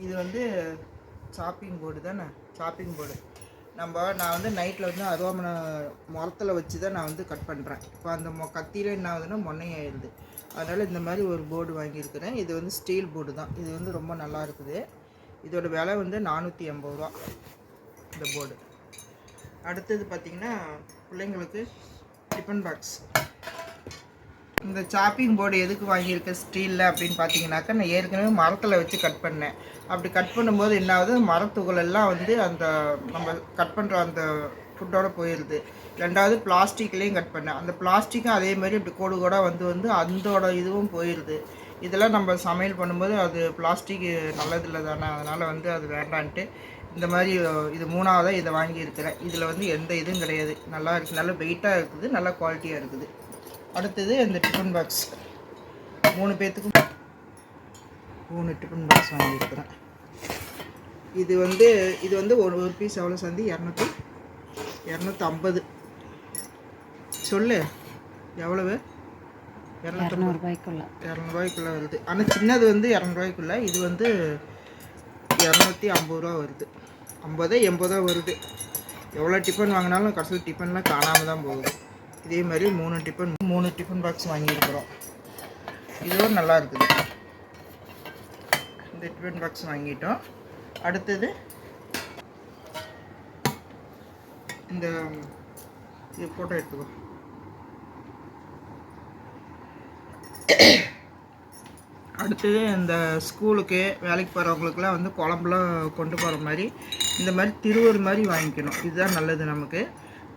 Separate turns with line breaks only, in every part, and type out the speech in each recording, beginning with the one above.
இது வந்து shopping board தானே, சாப்பிங் போர்டு. நான் வந்து நைட்டில் வந்து அருவாமனை முரத்தில் வச்சு தான் நான் வந்து கட் பண்ணுறேன். இப்போ அந்த கத்தியில் என்ன ஆகுதுன்னா மொன்னையாயிடுது. அதனால் இந்த மாதிரி ஒரு போர்டு வாங்கியிருக்கிறேன். இது வந்து ஸ்டீல் போர்டு தான். இது வந்து ரொம்ப நல்லா இருக்குது. இதோட விலை வந்து 480 ரூபா இந்த போர்டு. அடுத்தது பார்த்திங்கன்னா பிள்ளைங்களுக்கு டிஃபன் பாக்ஸ். இந்த சாப்பிங் போர்டு எதுக்கு வாங்கியிருக்கேன் ஸ்டீலில் அப்படின்னு பார்த்தீங்கன்னாக்கா, நான் ஏற்கனவே மரத்தில் வச்சு கட் பண்ணேன். அப்படி கட் பண்ணும்போது என்ன ஆகுது, மரத்துகள் எல்லாம் வந்து அந்த நம்ம கட் பண்ணுற அந்த ஃபுட்டோடு போயிடுது. ரெண்டாவது பிளாஸ்டிக்லேயும் கட் பண்ணேன். அந்த பிளாஸ்டிக்கும் அதே மாதிரி இப்படி கோடு கூட வந்து அதோட இதுவும் போயிடுது. இதெல்லாம் நம்ம சமையல் பண்ணும்போது அது பிளாஸ்டிக் நல்லதில்லை தானே, அதனால் வந்து அது வேண்டான்ட்டு இந்த மாதிரி இது 3ஆவதாக இதை வாங்கியிருக்கிறேன். இதில் வந்து எந்த இதுவும் கிடையாது. நல்லா இருக்குது, நல்ல வெயிட்டாக இருக்குது, நல்ல குவாலிட்டியாக இருக்குது. அடுத்தது இந்த டிஃபன் பாக்ஸ் 3 பேர்த்துக்கும் 3 டிஃபன் பாக்ஸ் வாங்கியிருக்கிறேன். இது வந்து ஒரு பீஸ் எவ்வளோ சந்தி? 250. சொல்லு எவ்வளவு? 200 வருது. ஆனால் சின்னது வந்து 200 இது வந்து 250 ரூபா வருது. 50-80 வருது. எவ்வளோ டிஃபன் வாங்கினாலும் கடைசியில் டிஃபன்லாம் காணாமல் தான் போகுது. இதே மாதிரி 3 டிஃபன் பாக்ஸ் வாங்கியிருக்கிறோம். இதுவும் நல்லா இருக்குது. இந்த டிஃபன் பாக்ஸ் வாங்கிட்டோம். அடுத்தது இந்த இது ஃபோட்டோ எடுத்துக்கோ. அடுத்தது இந்த ஸ்கூலுக்கு வேலைக்கு போகிறவங்களுக்குலாம் வந்து குழம்புலாம் கொண்டு போகிற மாதிரி இந்த மாதிரி திருவூர் மாதிரி வாங்கிக்கணும். இதுதான் நல்லது நமக்கு.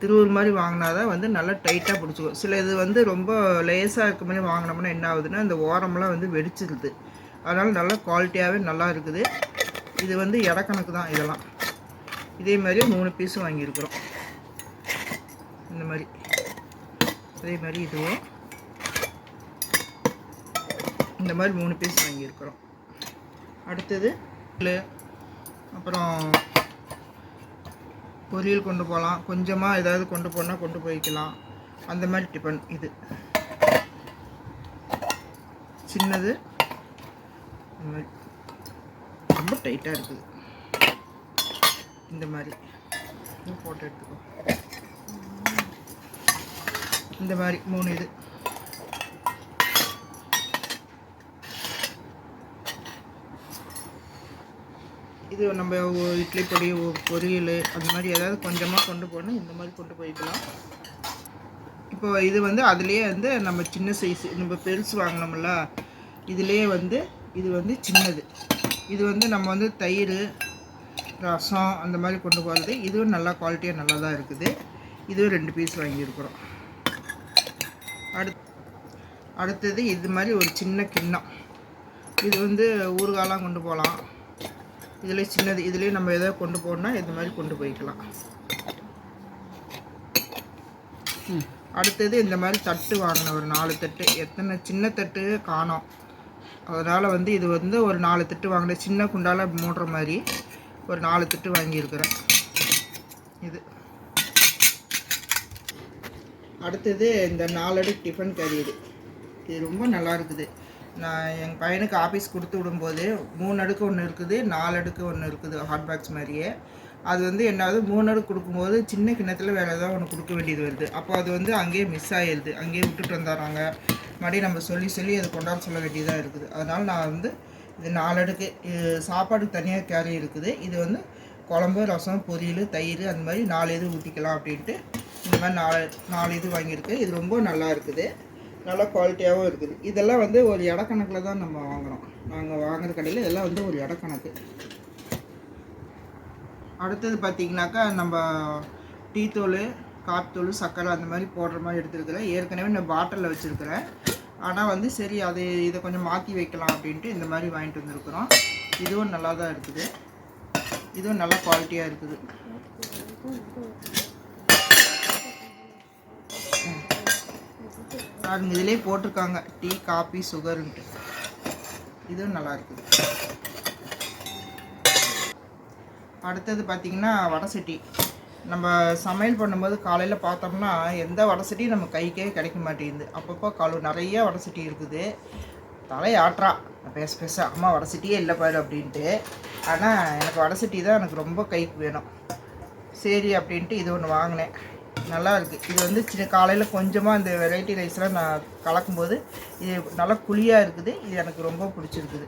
திருவூர் மாதிரி வாங்கினா தான் வந்து நல்லா டைட்டாக பிடிச்சிக்கும். சில இது வந்து ரொம்ப லேஸாக இருக்க மாதிரி வாங்கினோம்னா என்ன ஆகுதுன்னா இந்த ஓரமெல்லாம் வந்து வெடிச்சிருது. அதனால் நல்லா குவாலிட்டியாகவே நல்லா இருக்குது. இது வந்து இடக்கணக்கு தான் இதெல்லாம். இதே மாதிரி 3 பீஸும் வாங்கியிருக்கிறோம். இந்த மாதிரி அதே மாதிரி இதுவும் இந்த மாதிரி 3 பீஸ் வாங்கியிருக்கிறோம். அடுத்தது அப்புறம் பொரியல் கொண்டு போகலாம், கொஞ்சமாக ஏதாவது கொண்டு போனால் கொண்டு போய்க்கலாம். அந்த மாதிரி டிஃபன் இது சின்னது. இந்த மாதிரி ரொம்ப டைட்டாக இருக்குது. இந்த மாதிரி போட்டு எடுத்துக்கோ. இந்த மாதிரி 3 இது. இது நம்ம இட்லி பொடி, பொரியல் அந்த மாதிரி ஏதாவது கொஞ்சமாக கொண்டு போனால் இந்த மாதிரி கொண்டு போய்க்கலாம். இப்போ இது வந்து அதுலேயே வந்து நம்ம சின்ன சைஸு நம்ம பெருசு வாங்கினோம்ல, இதுலேயே வந்து இது வந்து சின்னது. இது வந்து நம்ம வந்து தயிர், ரசம் அந்த மாதிரி கொண்டு போகிறது. இதுவும் நல்லா குவாலிட்டியாக நல்லா தான் இருக்குது. இதுவும் 2 பீஸ் வாங்கியிருக்கிறோம். அடுத்தது இது மாதிரி ஒரு சின்ன கிண்ணம். இது வந்து ஊறுகாலாம் கொண்டு போகலாம். இதில் சின்னது, இதுலேயே நம்ம எதாவது கொண்டு போனால் இது மாதிரி கொண்டு போய்க்கலாம். அடுத்தது இந்த மாதிரி தட்டு வாங்கினேன், ஒரு 4 தட்டு. எத்தனை சின்ன தட்டு காணோம், அதனால் வந்து இது வந்து ஒரு 4 தட்டு வாங்கினேன். சின்ன குண்டால் மூடுற மாதிரி ஒரு 4 தட்டு வாங்கியிருக்கிறேன். இது அடுத்தது இந்த 4 அடுக்கு டிஃபன் கேரியர். இது ரொம்ப நல்லா இருக்குது. நான் எங்கள் பையனுக்கு ஆஃபீஸ் கொடுத்து விடும்போது 3 அடுக்கு ஒன்று இருக்குது, 4 அடுக்கு ஒன்று இருக்குது, ஹாட் பாக்ஸ் மாதிரியே. அது வந்து என்னாவது 3 அடுக்கு கொடுக்கும்போது சின்ன கிண்ணத்தில் வேறு ஏதாவது ஒன்று கொடுக்க வேண்டியது வருது. அப்போ அது வந்து அங்கேயே மிஸ் ஆகிடுது, அங்கேயே விட்டுட்டு வந்துடுறாங்க. மறுபடியும் நம்ம சொல்லி அதை கொண்டாட சொல்ல வேண்டியதாக இருக்குது. அதனால் நான் வந்து இது 4 அடுக்கு சாப்பாடுக்கு தனியாக கேரி இருக்குது. இது வந்து குழம்பு, ரசம், பொரியல், தயிர் அந்த மாதிரி 4 இது ஊற்றிக்கலாம் அப்படின்ட்டு இந்த மாதிரி 4 இது வாங்கியிருக்கு. இது ரொம்ப நல்லா இருக்குது, நல்லா குவாலிட்டியாகவும் இருக்குது. இதெல்லாம் வந்து ஒரு இடக்கணக்கில் தான் நம்ம வாங்குகிறோம். நாங்கள் வாங்குகிற கடையில் இதெல்லாம் வந்து ஒரு இடக்கணக்கு. அடுத்தது பார்த்திங்கனாக்கா நம்ம டீ தூள், காப்பி தூள், சர்க்கரை அந்த மாதிரி போடுற மாதிரி எடுத்துருக்கிறேன். ஏற்கனவே நான் பாட்டிலில் வச்சுருக்கிறேன். ஆனால் வந்து சரி இதை கொஞ்சம் மாற்றி வைக்கலாம் அப்படின்ட்டு இந்த மாதிரி வாங்கிட்டு வந்துருக்குறோம். இதுவும் நல்லா தான் இருக்குது. இதுவும் நல்லா குவாலிட்டியாக இருக்குது. பாருங்க, இதிலே போட்டிருக்காங்க டீ, காபி, சுகருன்ட்டு. இதுவும் நல்லா இருக்குது. அடுத்தது பார்த்திங்கன்னா வடை சட்டி. நம்ம சமையல் பண்ணும்போது காலையில் பார்த்தோம்னா எந்த வடை சட்டியும் நம்ம கைக்கே கிடைக்க மாட்டேங்குது. அப்பப்போ நிறைய வடை சட்டி இருக்குது. தலையாட்டுறா பேச அம்மா வடை இல்லை பாரு அப்படின்ட்டு. ஆனால் எனக்கு வடை தான் எனக்கு ரொம்ப கைக்கு வேணும். சரி அப்படின்ட்டு இது ஒன்று வாங்கினேன். நல்லா இருக்குது. இது வந்து சின்ன காலையில் கொஞ்சமாக இந்த வெரைட்டி ரைஸ்லாம் நான் கலக்கும்போது இது நல்லா குழியாக இருக்குது. இது எனக்கு ரொம்ப பிடிச்சிருக்குது.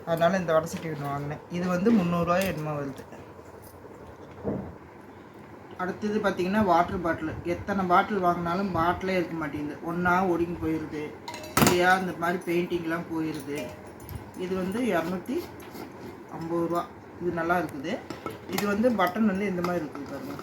அதனால் இந்த வடை ஒன்று வாங்கினேன். இது வந்து 300 என்னமோ வருது. அடுத்தது பார்த்திங்கன்னா வாட்டர் பாட்டில். எத்தனை பாட்டில் வாங்கினாலும் பாட்டிலே இருக்க மாட்டேங்குது. ஒன்றா ஒடுங்கி போயிடுது, இல்லையா இந்த மாதிரி பெயிண்டிங்லாம் போயிடுது. இது வந்து 250 ரூபா. இது நல்லா இருக்குது. இது வந்து பட்டன் வந்து இந்த மாதிரி இருக்குது பாருங்க.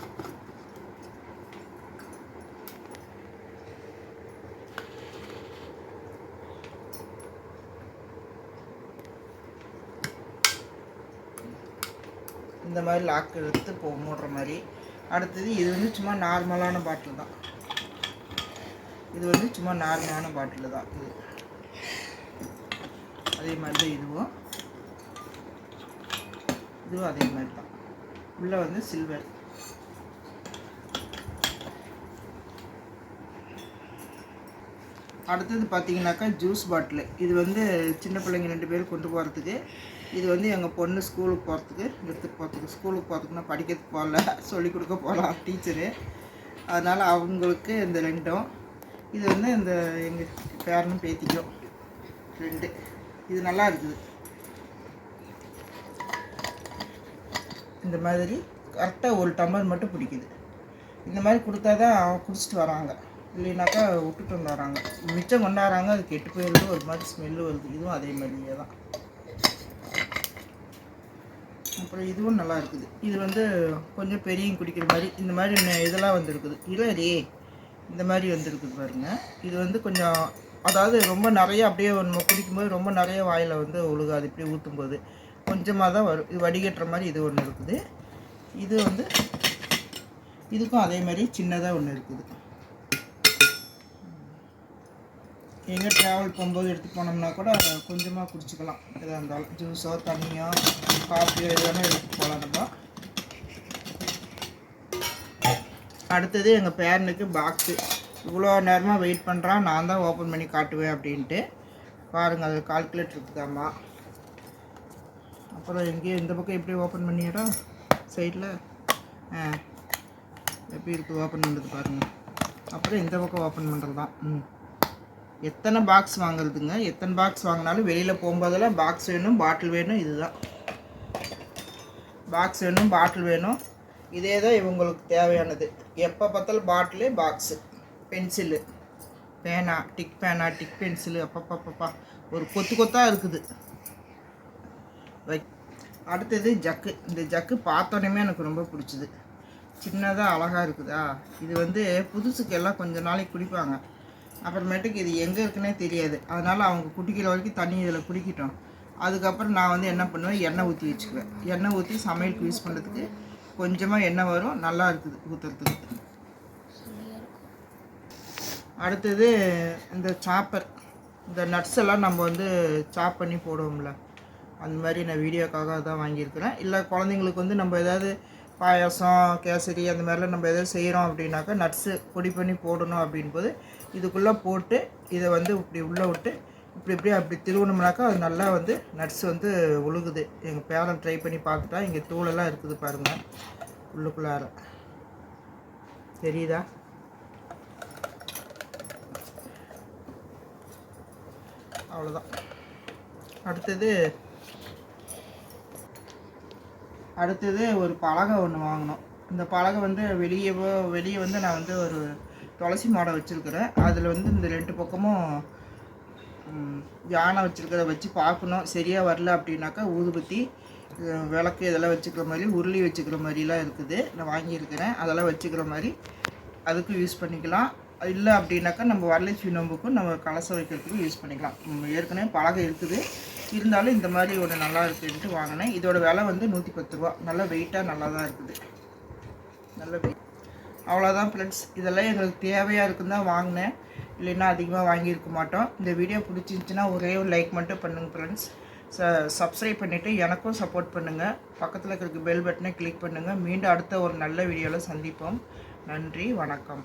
இந்த மாதிரி லாக் எடுத்து மூடுற மாதிரி. அடுத்தது இது வந்து சும்மா நார்மலான பாட்டில் தான். இது வந்து சும்மா நார்மலான பாட்டில் தான் இது. அதே மாதிரி தான் இதுவும் அதே மாதிரி தான். உள்ளே வந்து சில்வர். அடுத்தது பார்த்தீங்கன்னாக்கா ஜூஸ் பாட்டில். இது வந்து சின்ன பிள்ளைங்க 2 பேர் கொண்டு போகிறதுக்கு. இது வந்து எங்கள் பொண்ணு ஸ்கூலுக்கு போகிறதுக்கு எடுத்துகிட்டு போகிறதுக்கு. ஸ்கூலுக்கு போகிறதுக்குன்னா படிக்கிறதுக்கு போகல, சொல்லிக் கொடுக்க போகலாம் டீச்சரு. அதனால் அவங்களுக்கு இந்த 2ம். இது வந்து இந்த எங்கள் பேரனும் பேத்திக்கும் 2. இது நல்லா இருக்குது. இந்த மாதிரி கரெக்டாக ஒரு டம்ளர் மட்டும் பிடிக்குது. இந்த மாதிரி கொடுத்தா தான் அவங்க குடிச்சிட்டு வராங்க. இல்லைனாக்கா விட்டுட்டு வந்து வராங்க. மிச்சம் கொண்டாடுறாங்க, அது கெட்டு போயிடுது, ஒரு மாதிரி ஸ்மெல்லு வருது. இதுவும் அதே மாதிரியே தான். அப்புறம் இதுவும் நல்லா இருக்குது. இது வந்து கொஞ்சம் பெரியவங்க குடிக்கிற மாதிரி இந்த மாதிரி இதெல்லாம் வந்துருக்குது. இல்லை இந்த மாதிரி வந்துருக்குது பாருங்கள். இது வந்து கொஞ்சம் அதாவது ரொம்ப நிறைய அப்படியே நம்ம குடிக்கும்போது ரொம்ப நிறைய வாயில் வந்து ஒழுகாது. இப்படி ஊற்றும்போது கொஞ்சமாக தான் வரும். இது வடிகட்டுற மாதிரி இது ஒன்று இருக்குது. இது வந்து இதுக்கும் அதே மாதிரி சின்னதாக ஒன்று இருக்குது. எங்கே ட்ராவல் போகும்போது எடுத்துகிட்டு போனோம்னா கூட கொஞ்சமாக குடிச்சிக்கலாம். எதாக இருந்தாலும் ஜூஸோ தண்ணியோ காஃபியோ எது வேணால் எடுத்துகிட்டு போகலாம் நம்ம. அடுத்தது எங்கள் பேரனுக்கு பாக்ஸு. இவ்வளோ நேரமாக வெயிட் பண்ணுறான், நான் தான் ஓப்பன் பண்ணி காட்டுவேன் அப்படின்ட்டு. பாருங்கள், அது கால்குலேட்டர் இருக்குதாம்மா. அப்புறம் எங்கேயும் இந்த பக்கம் எப்படி ஓப்பன் பண்ணிடுறா சைடில் எப்படி இருக்குது ஓப்பன் பண்ணுறது பாருங்கள். அப்புறம் இந்த பக்கம் ஓப்பன் பண்ணுறது தான். எத்தனை பாக்ஸ் வாங்குறதுங்க? எத்தனை பாக்ஸ் வாங்கினாலும் வெளியில் போகும்போதெல்லாம் பாக்ஸ் வேணும், பாட்டில் வேணும். இதுதான் பாக்ஸ் வேணும், பாட்டில் வேணும். இதே தான் இவங்களுக்கு தேவையானது. எப்போ பார்த்தாலும் பாட்டிலு, பாக்ஸு, பென்சிலு, பேனா, டிக் பேனா, டிக் பென்சிலு. அப்பப்பப்பா ஒரு கொத்தாக இருக்குது. அடுத்தது ஜக்கு. இந்த ஜக்கு பார்த்தோன்னே எனக்கு ரொம்ப பிடிச்சிது. சின்னதாக அழகாக இருக்குதா. இது வந்து புதுசுக்கு எல்லாம் கொஞ்சம் நாளைக்கு குடிப்பாங்க. அப்புறமேட்டுக்கு இது எங்கே இருக்குன்னே தெரியாது. அதனால் அவங்க குடிக்கிற வரைக்கும் தண்ணி இதில் குடிக்கிட்டோம். அதுக்கப்புறம் நான் வந்து என்ன பண்ணுவேன், எண்ணெய் ஊற்றி வச்சுக்குவேன். எண்ணெய் ஊற்றி சமையலுக்கு யூஸ் பண்ணுறதுக்கு கொஞ்சமாக எண்ணெய் வரும். நல்லா இருக்குது ஊற்றுறதுக்கு. அடுத்தது இந்த சாப்பர். இந்த நட்ஸ் எல்லாம் நம்ம வந்து சாப் பண்ணி போடுவோம்ல, அந்த மாதிரி நான் வீடியோக்காக தான் வாங்கியிருக்கிறேன். இல்லை குழந்தைங்களுக்கு வந்து நம்ம எதாவது பாயாசம், கேசரி அந்த மாதிரிலாம் நம்ம எதாவது செய்கிறோம் அப்படின்னாக்கா நட்ஸு பொடி பண்ணி போடணும் அப்படின்போது இதுக்குள்ளே போட்டு இதை வந்து இப்படி உள்ளே விட்டு இப்படி அப்படி திருவணும்னாக்கா அது நல்லா வந்து நட்ஸ் வந்து ஒழுகுது. எங்கள் பேரன் ட்ரை பண்ணி பார்த்துட்டா. இங்கே தூளெல்லாம் இருக்குது பாருங்கள் உள்ளுக்குள்ளார, தெரியுதா? அவ்வளோதான். அடுத்தது ஒரு பலகை ஒன்று வாங்கினோம். இந்த பலகை வந்து வெளியே வந்து நான் வந்து ஒரு துளசி மாடை வச்சுருக்கிறேன். அதில் வந்து இந்த 2 பக்கமும் யானை வச்சுருக்கிறத வச்சு பார்க்கணும். சரியாக வரல அப்படின்னாக்கா ஊதுபத்தி, விளக்கு இதெல்லாம் வச்சுக்கிற மாதிரி, உருளி வச்சுக்கிற மாதிரிலாம் இருக்குது. நான் வாங்கியிருக்கிறேன். அதெல்லாம் வச்சுக்கிற மாதிரி அதுக்கும் யூஸ் பண்ணிக்கலாம். இல்லை அப்படின்னாக்கா நம்ம வரலட்சுமி நோம்புக்கும் நம்ம கலசம் வைக்கிறதுக்கும் யூஸ் பண்ணிக்கலாம். ஏற்கனவே பலகை இருக்குது, இருந்தாலும் இந்த மாதிரி ஒன்று நல்லா இருக்குதுன்ட்டு வாங்கினேன். இதோட விலை வந்து 110 ரூபா. நல்லா வெயிட்டாக நல்லா தான் இருக்குது. நல்ல வெயிட். அவ்வளோதான் ஃப்ரெண்ட்ஸ். இதெல்லாம் எங்களுக்கு தேவையாக இருக்குன்னு தான் வாங்கினேன். இல்லைன்னா அதிகமாக வாங்கியிருக்க மாட்டோம். இந்த வீடியோ பிடிச்சிருந்துச்சின்னா ஒரே ஒரு லைக் மட்டும் பண்ணுங்கள் ஃப்ரெண்ட்ஸ். சப்ஸ்கிரைப் பண்ணிவிட்டு எனக்கும் சப்போர்ட் பண்ணுங்கள். பக்கத்தில் இருக்கிற பெல் பட்டனை கிளிக் பண்ணுங்கள். மீண்டும் அடுத்த ஒரு நல்ல வீடியோவில் சந்திப்போம். நன்றி, வணக்கம்.